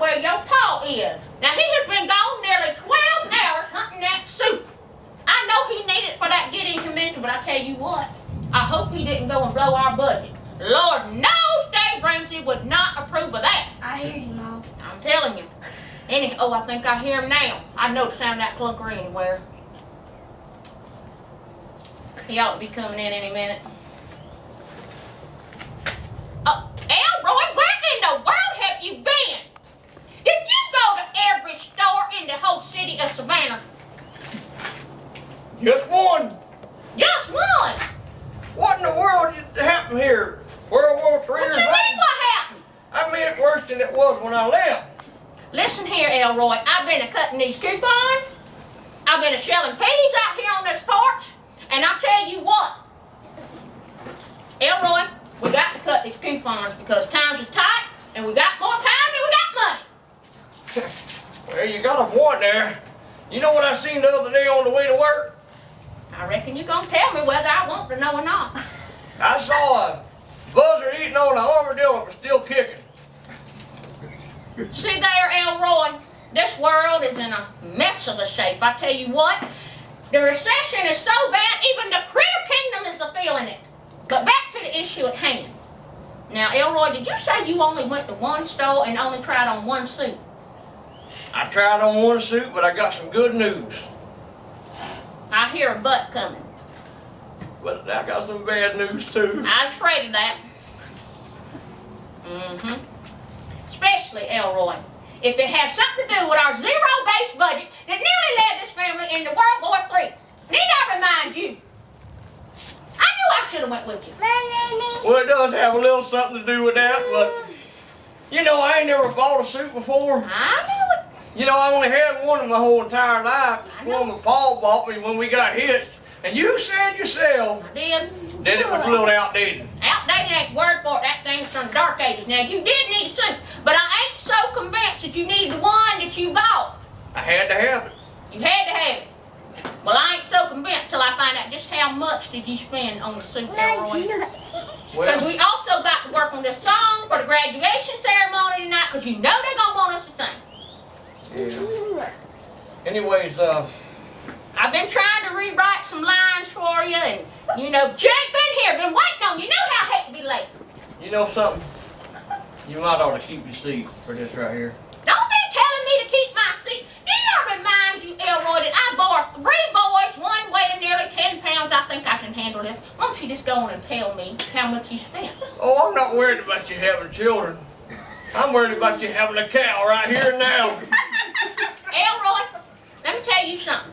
where your pa is. Now, he has been gone nearly 12 hours hunting that soup. I know he needed it for that getting convention, but I tell you what, I hope he didn't go and blow our budget. Lord knows Dave Ramsey would not approve of that. I hear you, Mom. I'm telling you. Oh, I think I hear him now. I know the sound of that clunker anywhere. He ought to be coming in any minute. Elroy, where in the world have you been? Did you go to every store in the whole city of Savannah? Just one. Just one? What in the world happened here? World War III What or you something? mean what happened? I mean, it's worse than it was when I left. Listen here, Elroy. I've been cutting these coupons. I've been shelling peas out here on this porch. And I'll tell you what. Elroy, we got to cut these coupons because times is tight and we got more time than we got money. Well, you got a point there. You know what I seen the other day on the way to work? I reckon you're going to tell me whether I want to know or not. I saw a buzzard eating on an armadillo but still kicking. See there, Elroy, this world is in a mess of a shape. I tell you what, the recession is so bad, even the critter kingdom is feeling it. But back to the issue at hand. Now, Elroy, did you say you only went to one store and only tried on one suit? I tried on one suit, but I got some good news. I hear a butt coming. But I got some bad news too. I was afraid of that. Especially, Elroy, if it has something to do with our zero-based budget that nearly led this family into World War III. Need I remind you? I knew I should have went with you. Well, it does have a little something to do with that, but you know, I ain't never bought a suit before. I knew it. You know, I only had one in my whole entire life. The one my pa bought me when we got hitched. And you said yourself I did. that it was a little outdated. Outdated ain't the word for it. That thing's from the dark ages. Now, you did need a suit, but I ain't so convinced that you needed the one that you bought. I had to have it. You had to have it. Well, I ain't so convinced till I find out just how much did you spend on the suit, Elroy. Because Well, we also got to work on this song for the graduation ceremony tonight, because you know they're going to want us to sing. yeah. Anyways, I've been trying to rewrite some lines for you, and, you know, but you ain't been here, been waiting on you. You know how I hate to be late. you know something? You might ought to keep your seat for this right here. Don't be telling me to keep my seat. Didn't I remind you, Elroy, that I bore 3 boys, one weighing nearly 10 pounds? I think I can handle this. Why don't you just go on and tell me how much you spent? Oh, I'm not worried about you having children. I'm worried about you having a cow right here and now. Elroy, let me tell you something.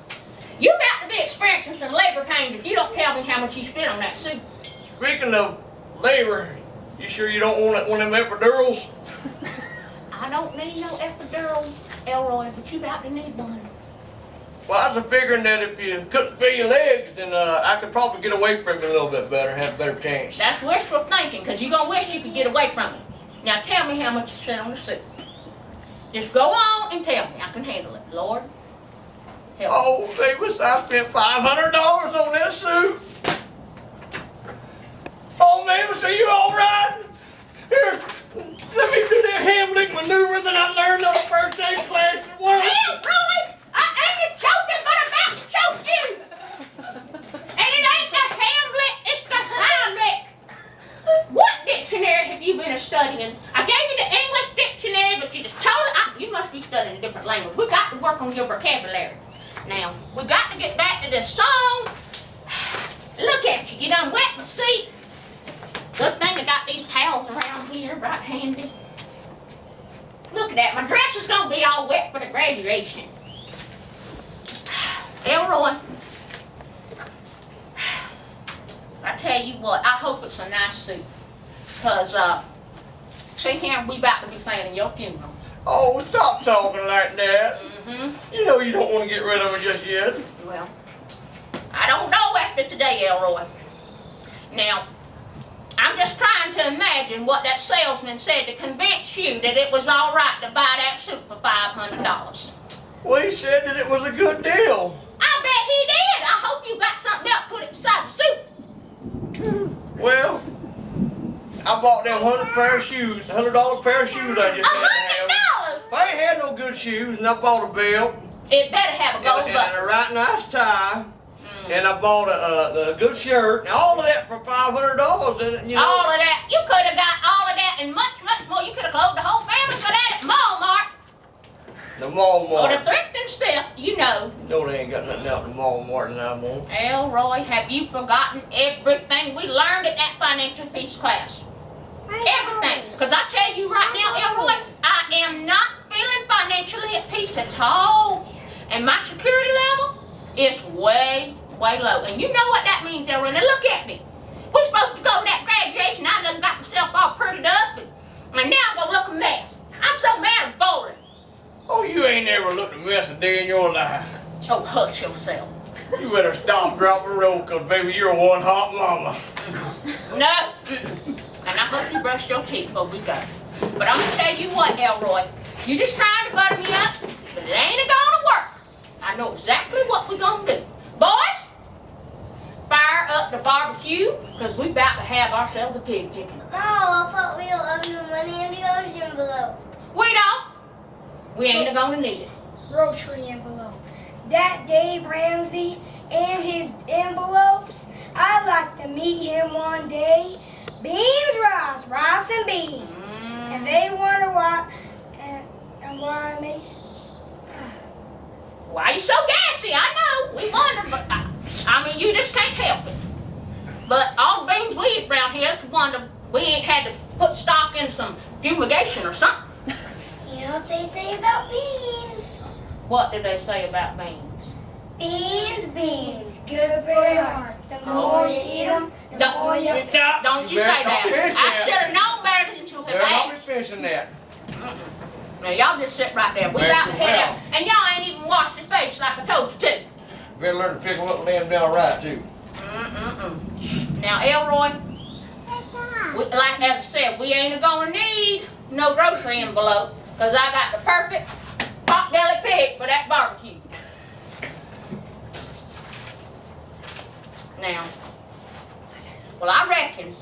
You about to be experiencing some labor pains if you don't tell me how much you spent on that suit. Speaking of labor, you sure you don't want one of them epidurals? I don't need no epidural, Elroy, but you about to need one. Well, I was figuring that if you couldn't feel your legs, then I could probably get away from it a little bit better, have a better chance. That's wishful thinking, because you're going to wish you could get away from it. Now tell me how much you spent on the suit. Just go on and tell me. I can handle it. Lord, help me. Oh, Mavis, I spent $500 on this suit. Oh, Mavis, are you all right? Here, let me do that Hamlet maneuver that I learned on the first day class at work. Elroy, I ain't choking, but I'm about to choke you. And it ain't the Hamlet, it's the Heimlich. What dictionary have you been studying? I gave you the English dictionary, but you just totally, you must be studying a different language. We got to work on your vocabulary. Now, we got to get back to this song. Look at you, you done wet the seat. Good thing I got these towels around here, right handy. Look at that, my dress is gonna be all wet for the graduation. Elroy, I tell you what, I hope it's a nice suit. Cause, see here, we about to be planning your funeral. Oh, stop talking like that. Mm-hmm. You know you don't want to get rid of it just yet. Well, I don't know after today, Elroy. Now, I'm just trying to imagine what that salesman said to convince you that it was all right to buy that suit for $500. Well, he said that it was a good deal. I bet he did. I hope you got something else to put it beside the suit. Well, I bought them $100 pair of shoes, $100 pair of shoes I just had to have. $100? good shoes, and I bought a belt. It better have a gold and button. a right nice tie. And I bought a good shirt, and all of that for $500. And you know, All of that. You could have got all of that and much, much more. You could have clothed the whole family for that at Walmart. the Walmart. Or the thrift and stuff, you know. No, they ain't got nothing out in the Walmart no more. Elroy, have you forgotten everything we learned at that financial peace class? Everything. Because I tell you right now, Elroy, I am not feeling financially at peace at all. And my security level is way low. And you know what that means, Elroy. Now look at me. We're supposed to go to that graduation. I done got myself all prettied up. And now I'm going to look a mess. I'm so mad I'm bowling. Oh, you ain't never looked a mess a day in your life. Oh, hush yourself. You better stop, drop, and roll, because baby, you're one hot mama. No. And I hope you brush your teeth before we go. But I'm going to tell you what, Elroy. You just trying to butter me up, but it ain't going to work. I know exactly what we're going to do. Boys, fire up the barbecue, because we about to have ourselves a pig picking. No, I thought we don't have no money in the ocean envelope. We don't. We ain't going to need it. Grocery envelope. That Dave Ramsey and his envelopes, I'd like to meet him one day. Beans, rice and beans. And they wonder why, and why I made. Why you so gassy? I know. We wonder, but I mean, you just can't help it. But all the beans we eat around here is to wonder we ain't had to put stock in some fumigation or something. You know what they say about beans? What did they say about beans? Beans, good for your heart. The more you eat them, the more you... Don't you say that. I should have known better than to have They're not asked. finishing that. Now, y'all just sit right there. We about to head out. And y'all ain't even washed your face like I told you to. Better learn to pick up and lay them down right, too. Now, Elroy, like as I said, we ain't gonna need no grocery envelope, because I got the perfect pot-belly pig for that barbecue. Now, well, I reckon,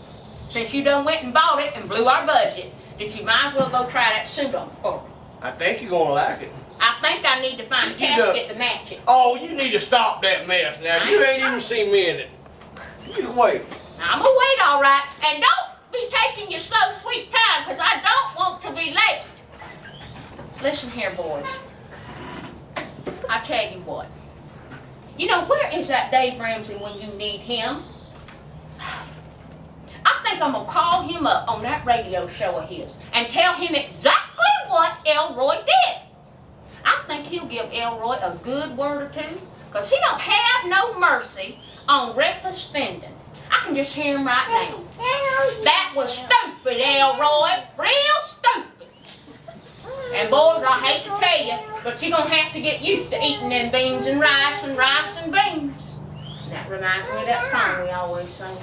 since you done went and bought it and blew our budget, that you might as well go try that suit on for me. I think you're going to like it. I think I need to find a casket to match it. Oh, you need to stop that mess now. You ain't even seen me in it. You wait. I'm gonna wait, all right. And don't be taking your slow, sweet time, because I don't want to be late. Listen here, boys. I tell you what. You know, where is that Dave Ramsey when you need him? I think I'm gonna call him up on that radio show of his and tell him exactly what Elroy did. I think he'll give Elroy a good word or two, because he don't have no mercy on reckless spending. I can just hear him right now. That was stupid, Elroy. Real stupid. And boys, I hate to tell you, but you're going to have to get used to eating them beans and rice and beans. And that reminds me of that song we always sing.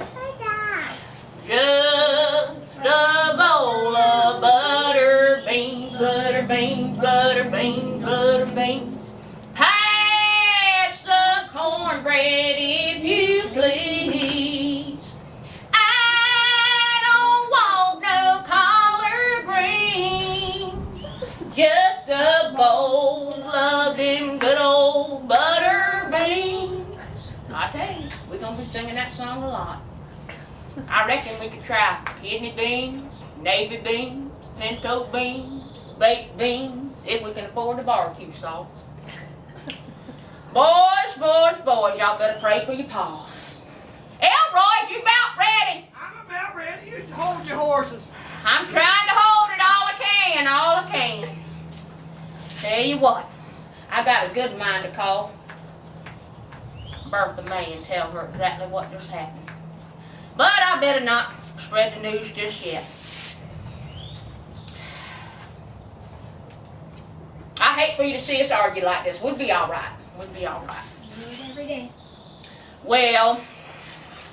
Just a bowl of butter beans, butter beans, butter beans, butter beans. Pass the cornbread if you please. I don't want no collard greens, just a bowl of them good old butter beans. I tell you, we're gonna be singing that song a lot. I reckon we could try kidney beans, navy beans, pinto beans, baked beans, if we can afford the barbecue sauce. Boys, y'all better pray for your pa. Elroy, you about ready? I'm about ready. You hold your horses. I'm trying to hold it all I can. Tell you what, I got a good mind to call Bertha May and tell her exactly what just happened. But I better not spread the news just yet. I hate for you to see us argue like this. We'll be all right. We'll be all right. You do it every day. Well,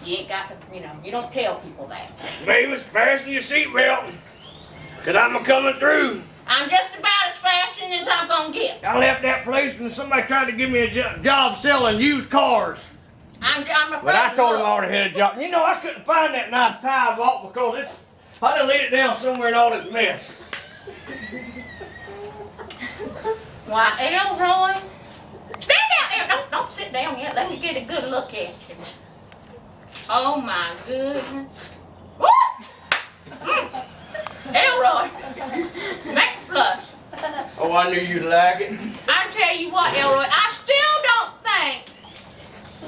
you ain't got to, you don't tell people that. Mavis, fasten your seatbelt, because I'm coming through. I'm just about as fast as I'm going to get. I left that place and somebody tried to give me a job selling used cars. I'm afraid. But I told him I look. already had a job. You know, I couldn't find that nice tie I bought because I done laid it down somewhere in all this mess. Why, Elroy? Stand out there. Don't sit down yet. Let me get a good look at you. Oh my goodness. Woo! Elroy. Make a flush. Oh, I knew you'd like it. I tell you what, Elroy, I still don't think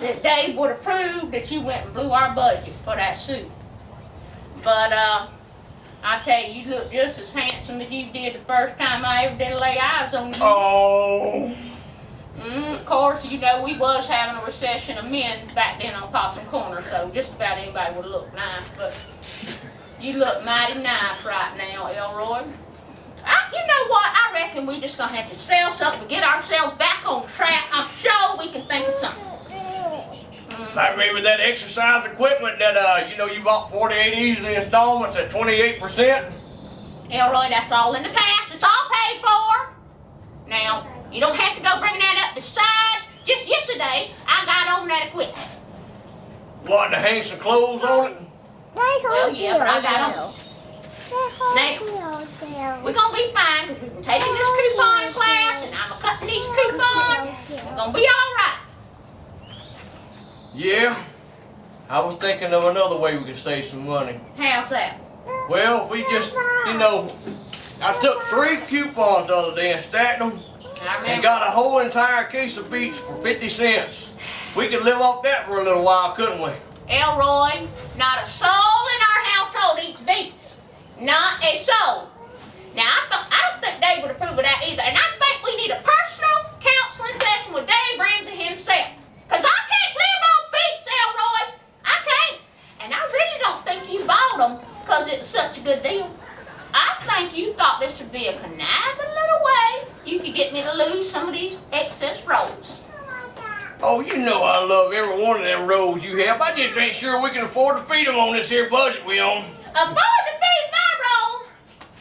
that Dave would approve that you went and blew our budget for that suit. But I tell you, you look just as handsome as you did the first time I ever did lay eyes on you. Oh. Of course, you know, we was having a recession of men back then on Possum Corner, so just about anybody would look nice, but you look mighty nice right now, Elroy. You know what? I reckon we just gonna have to sell something, get ourselves back on track. I'm sure we can think of something. Like maybe that exercise equipment that, you know, you bought 48 easy installments at 28%. Elroy, that's all in the past. It's all paid for. Now, you don't have to go bringing that up. Besides, just yesterday, I got on that equipment. Wanting to hang some clothes on it? Well, yeah, but I got on. Now, we're going to be fine because we've been taking this coupon class and I'm cutting these coupons. We're going to be all right. Yeah. I was thinking of another way we could save some money. How's that? Well, if we just, you know, I took 3 coupons the other day and stacked them I and remember. got a whole entire case of beets for 50 cents. We could live off that for a little while, couldn't we? Elroy, not a soul in our household eats beets. Not a soul. Now, I don't think Dave would approve of that either. And I think we need a personal counseling session with Dave Ramsey himself. Because I can't live on beets, Elroy. I can't. And I really don't think you bought them because it's such a good deal. I think you thought this would be a conniving little way you could get me to lose some of these excess rolls. Oh, you know I love every one of them rolls you have. I just ain't sure we can afford to feed them on this here budget we on. Afford to feed my rolls?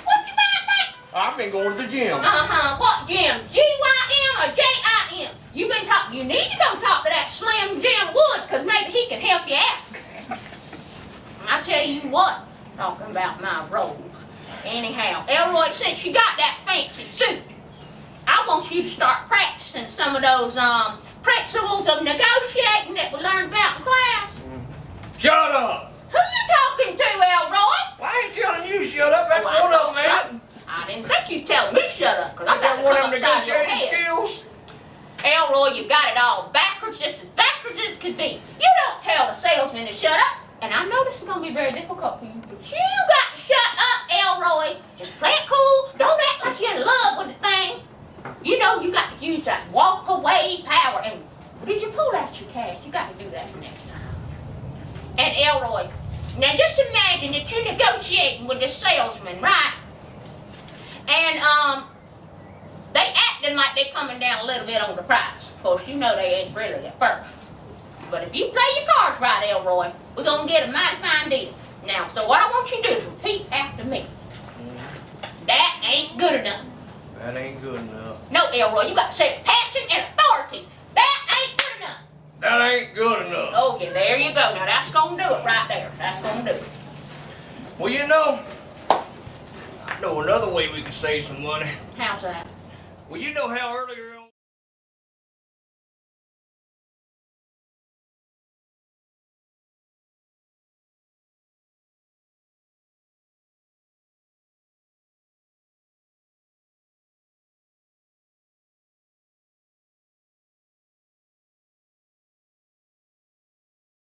What you about that? I've been going to the gym. What gym? G-Y-M or J-I-M? You need to go talk to that Slim Jim Woods, because maybe he can help you out. I tell you what, talking about my rolls. Anyhow, Elroy, since you got that fancy suit, I want you to start practicing some of those principles of negotiating that we learned about in class. Shut up! Who you talking to, Elroy? Well, I ain't telling you shut up. That's Oh, one of them, shut- man. I didn't think you'd tell me shut up, because I You got got one of come them upside your negotiating head. skills? Elroy, you got it all backwards, just as backwards as could be. You don't tell the salesman to shut up, and I know this is going to be very difficult for you, but you got to shut up, Elroy. Just play it cool. Don't act like you're in love with the thing. You know you got to use that walk-away power. And did you pull out your cash? You got to do that next time. And Elroy, now just imagine that you're negotiating with this salesman, right? And they acting like they're coming down a little bit on the price. Of course, you know they ain't really at first. But if you play your cards right, Elroy, we're going to get a mighty fine deal. Now, so what I want you to do is repeat after me. That ain't good enough. That ain't good enough. No, Elroy, you got to say it with passion and authority. That ain't good enough. That ain't good enough. Oh, yeah, there you go. Now, that's going to do it right there. That's going to do it. Well, you know, I know another way we can save some money. How's that? Well, you know how earlier